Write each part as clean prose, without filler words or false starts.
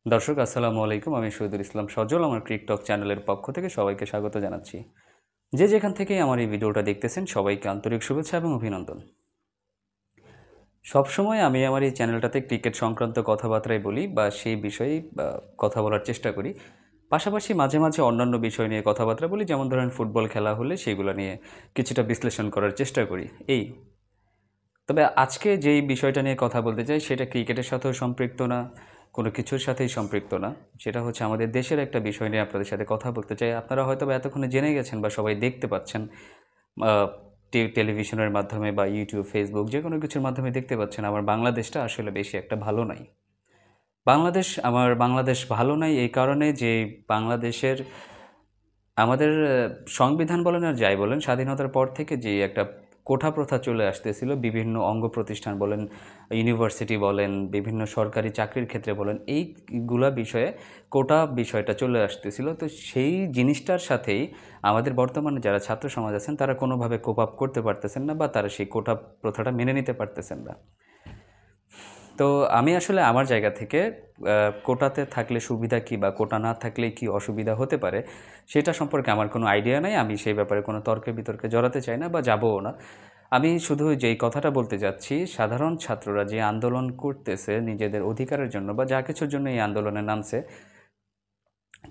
দর্শক আসসালামু আলাইকুম। আমি শহীদুল ইসলাম সজল। আমার ক্রিকটক চ্যানেলের পক্ষ থেকে সবাইকে স্বাগত জানাচ্ছি। যে যেখান থেকেই আমার এই ভিডিওটা দেখতেছেন সবাইকে আন্তরিক শুভেচ্ছা এবং অভিনন্দন। সবসময় আমি আমার এই চ্যানেলটাতে ক্রিকেট সংক্রান্ত কথাবার্তাই বলি বা সেই বিষয়েই কথা বলার চেষ্টা করি। পাশাপাশি মাঝে মাঝে অন্যান্য বিষয় নিয়ে কথাবার্তা বলি, যেমন ধরেন ফুটবল খেলা হলে সেগুলো নিয়ে কিছুটা বিশ্লেষণ করার চেষ্টা করি। তবে আজকে যেই বিষয়টা নিয়ে কথা বলতে চাই সেটা ক্রিকেটের সাথেও সম্পৃক্ত না, কোনো কিছুর সাথেই সম্পৃক্ত না। সেটা হচ্ছে আমাদের দেশের একটা বিষয় নিয়ে আপনাদের সাথে কথা বলতে চাই। আপনারা হয়তো বা এতক্ষণে জেনে গেছেন বা সবাই দেখতে পাচ্ছেন, টেলিভিশনের মাধ্যমে বা ইউটিউব, ফেসবুক যে কোনো কিছুর মাধ্যমে দেখতে পাচ্ছেন আমার বাংলাদেশটা আসলে বেশি একটা ভালো নাই। আমার বাংলাদেশ ভালো নাই এই কারণে যে বাংলাদেশের আমাদের সংবিধান বলেন আর যাই বলেন, স্বাধীনতার পর থেকে যে একটা কোঠা প্রথা চলে আসতেছিল, বিভিন্ন অঙ্গ প্রতিষ্ঠান বলেন, ইউনিভার্সিটি বলেন, বিভিন্ন সরকারি চাকরির ক্ষেত্রে বলেন, এইগুলা বিষয়ে কোটা বিষয়টা চলে আসতেছিল। তো সেই জিনিসটার সাথেই আমাদের বর্তমানে যারা ছাত্র সমাজ আছেন তারা কোনোভাবে কোপ আপ করতে পারতেছেন না বা তারা সেই কোটা প্রথাটা মেনে নিতে পারতেছেন না। তো আমি আসলে আমার জায়গা থেকে কোটাতে থাকলে সুবিধা কী বা কোটা না থাকলে কি অসুবিধা হতে পারে সেটা সম্পর্কে আমার কোনো আইডিয়া নাই। আমি সেই ব্যাপারে কোনো তর্কে বিতর্কে জড়াতে চাই না বা যাবও না। আমি শুধু যেই কথাটা বলতে যাচ্ছি, সাধারণ ছাত্ররা যে আন্দোলন করতেছে নিজেদের অধিকারের জন্য বা যা কিছুর জন্য এই আন্দোলনে নামছে,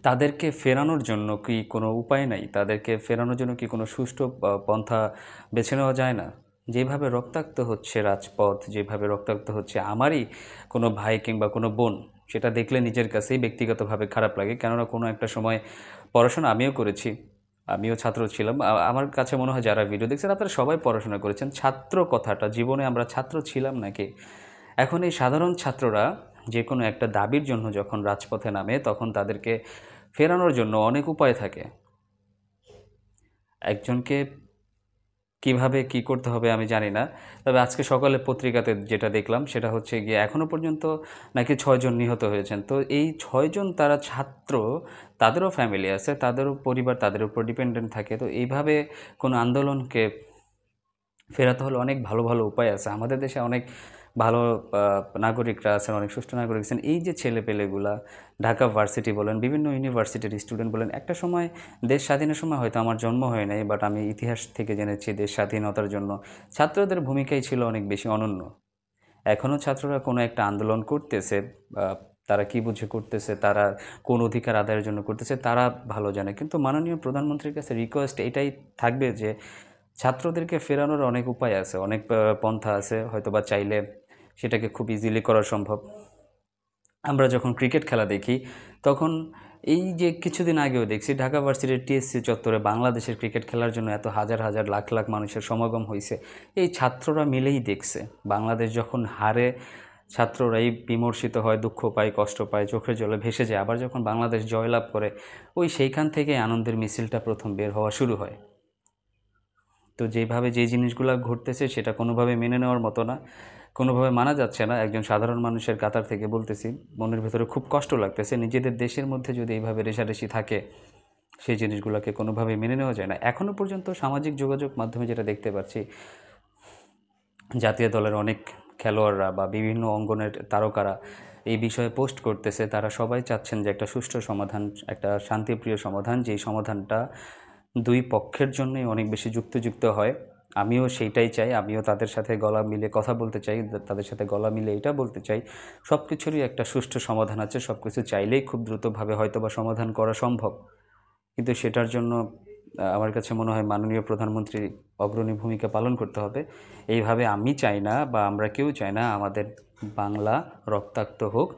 তাদেরকে ফেরানোর জন্য কি কোনো উপায় নাই? তাদেরকে ফেরানোর জন্য কি কোনো সুষ্ঠু পন্থা বেছে নেওয়া যায় না? যেভাবে রক্তাক্ত হচ্ছে রাজপথ, যেভাবে রক্তাক্ত হচ্ছে আমারই কোনো ভাই কিংবা কোনো বোন, সেটা দেখলে নিজের কাছেই ব্যক্তিগতভাবে খারাপ লাগে। কেননা কোনো একটা সময় পড়াশোনা আমিও করেছি, আমিও ছাত্র ছিলাম। আমার কাছে মনে হয় যারা ভিডিও দেখছেন আপনারা সবাই পড়াশোনা করেছেন। ছাত্র কথাটা, জীবনে আমরা ছাত্র ছিলাম নাকি? এখন এই সাধারণ ছাত্ররা যে কোনো একটা দাবির জন্য যখন রাজপথে নামে তখন তাদেরকে ফেরানোর জন্য অনেক উপায় থাকে। একজনকে কিভাবে কি করতে হবে আমি জানি না। তবে আজকে সকালে পত্রিকাতে যেটা দেখলাম সেটা হচ্ছে গিয়ে এখনও পর্যন্ত নাকি ৬ জন নিহত হয়েছেন। তো এই ৬ জন তারা ছাত্র, তাদেরও ফ্যামিলি আছে, তাদেরও পরিবার তাদের উপর ডিপেন্ডেন্ট থাকে। তো এইভাবে কোনো আন্দোলনকে ফেরাতে হলে অনেক ভালো ভালো উপায় আছে। আমাদের দেশে অনেক ভালো নাগরিকরা আছেন, অনেক সুষ্ঠু নাগরিক আছেন। এই যে ছেলেপেলেগুলা ঢাকা ভার্সিটি বলেন, বিভিন্ন ইউনিভার্সিটির স্টুডেন্ট বলেন, একটা সময় দেশ স্বাধীনের সময় হয়তো আমার জন্ম হয় নাই, বাট আমি ইতিহাস থেকে জেনেছি দেশ স্বাধীনতার জন্য ছাত্রদের ভূমিকাই ছিল অনেক বেশি অনন্য। এখনও ছাত্ররা কোনো একটা আন্দোলন করতেছে, তারা কি বুঝে করতেছে, তারা কোন অধিকার আদায়ের জন্য করতেছে তারা ভালো জানে। কিন্তু মাননীয় প্রধানমন্ত্রীর কাছে রিকোয়েস্ট এটাই থাকবে যে ছাত্রদেরকে ফেরানোর অনেক উপায় আছে, অনেক পন্থা আছে, হয়তোবা চাইলে সেটাকে খুব ইজিলি করা সম্ভব। আমরা যখন ক্রিকেট খেলা দেখি তখন এই যে কিছুদিন আগেও দেখছি ঢাকা ভার্সিটির টিএসসি চত্বরে বাংলাদেশের ক্রিকেট খেলার জন্য এত হাজার হাজার লাখ লাখ মানুষের সমাগম হয়েছে, এই ছাত্ররা মিলেই দেখছে। বাংলাদেশ যখন হারে ছাত্ররাই বিমর্ষিত হয়, দুঃখ পায়, কষ্ট পায়, চোখের জলে ভেসে যায়। আবার যখন বাংলাদেশ জয়লাভ করে সেইখান থেকে আনন্দের মিছিলটা প্রথম বের হওয়া শুরু হয়। তো যেভাবে যেই জিনিসগুলো ঘটতেছে সেটা কোনোভাবে মেনে নেওয়ার মতো না, কোনোভাবে মানা যাচ্ছে না। একজন সাধারণ মানুষের কাতার থেকে বলতেছি, মনের ভেতরে খুব কষ্ট লাগতেছে। নিজেদের দেশের মধ্যে যদি এইভাবে রেষারেষি থাকে সেই জিনিসগুলোকে কোনোভাবে মেনে নেওয়া যায় না। এখনও পর্যন্ত সামাজিক যোগাযোগ মাধ্যমে যেটা দেখতে পাচ্ছি, জাতীয় দলের অনেক খেলোয়াড়রা বা বিভিন্ন অঙ্গনের তারকারা এই বিষয়ে পোস্ট করতেছে। তারা সবাই চাচ্ছেন যে একটা সুষ্ঠু সমাধান, একটা শান্তিপ্রিয় সমাধান, যেই সমাধানটা দুই পক্ষের জন্যই অনেক বেশি যুক্তিযুক্ত হয়। আমিও সেইটাই চাই, আমিও তাদের সাথে গলা মিলে কথা বলতে চাই, তাদের সাথে গলা মিলে এটা বলতে চাই সব কিছুরই একটা সুষ্ঠু সমাধান আছে, সব কিছু চাইলেই খুব দ্রুতভাবে হয়তোবা সমাধান করা সম্ভব। কিন্তু সেটার জন্য আমার কাছে মনে হয় মাননীয় প্রধানমন্ত্রী অগ্রণী ভূমিকা পালন করতে হবে। এইভাবে আমি চাই না বা আমরা কেউ চাই না আমাদের বাংলা রক্তাক্ত হোক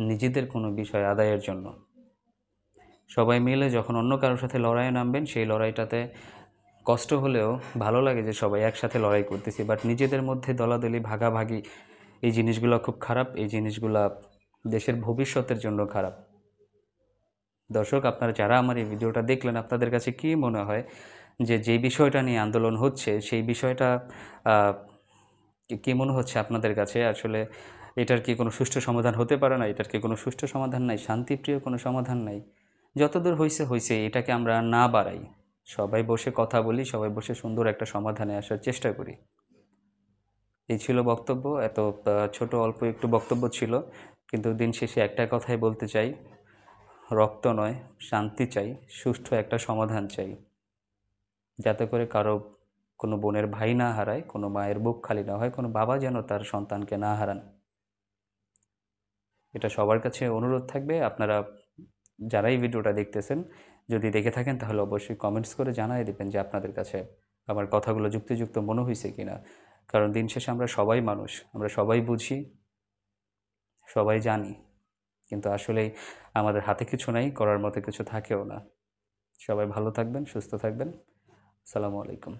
নিজেদের কোনো বিষয় আদায়ের জন্য। সবাই মিলে যখন অন্য কারোর সাথে লড়াইয়ে নামবেন সেই লড়াইটাতে কষ্ট হলেও ভালো লাগে যে সবাই একসাথে লড়াই করতেছি। বাট নিজেদের মধ্যে দলাদলি, ভাগাভাগি, এই জিনিসগুলো খুব খারাপ। এই জিনিসগুলা দেশের ভবিষ্যতের জন্য খারাপ। দর্শক, আপনারা যারা আমার এই ভিডিওটা দেখলেন আপনাদের কাছে কী মনে হয় যে যেই বিষয়টা নিয়ে আন্দোলন হচ্ছে সেই বিষয়টা কী মনে হচ্ছে আপনাদের কাছে? আসলে এটার কি কোনো সুষ্ঠু সমাধান হতে পারে না? এটার কি কোনো সুষ্ঠু সমাধান নাই? শান্তিপ্রিয় কোনো সমাধান নাই? যতদূর হইছে এটাকে আমরা না বাড়াই, সবাই বসে কথা বলি, সবাই বসে সুন্দর একটা সমাধানে আসার চেষ্টা করি। এই ছিল বক্তব্য। এত ছোট অল্প একটু বক্তব্য ছিল, কিন্তু দিন শেষে একটা কথাই বলতে চাই, রক্ত নয়, শান্তি চাই, সুষ্ঠু একটা সমাধান চাই, যাতে করে কারো কোনো বোনের ভাই না হারায়, কোনো মায়ের বুক খালি না হয়, কোনো বাবা যেন তার সন্তানকে না হারান। এটা সবার কাছে অনুরোধ থাকবে। আপনারা যারা এই ভিডিওটা দেখতেছেন, যদি দেখে থাকেন তাহলে অবশ্যই কমেন্টস করে জানিয়ে দেবেন যে আপনাদের কাছে আমার কথাগুলো যুক্তিযুক্ত মনে হয়েছে কিনা। কারণ দিন শেষে আমরা সবাই মানুষ, আমরা সবাই বুঝি, সবাই জানি, কিন্তু আসলেই আমাদের হাতে কিছু নাই, করার মতো কিছু থাকেও না। সবাই ভালো থাকবেন, সুস্থ থাকবেন। আসসালামু আলাইকুম।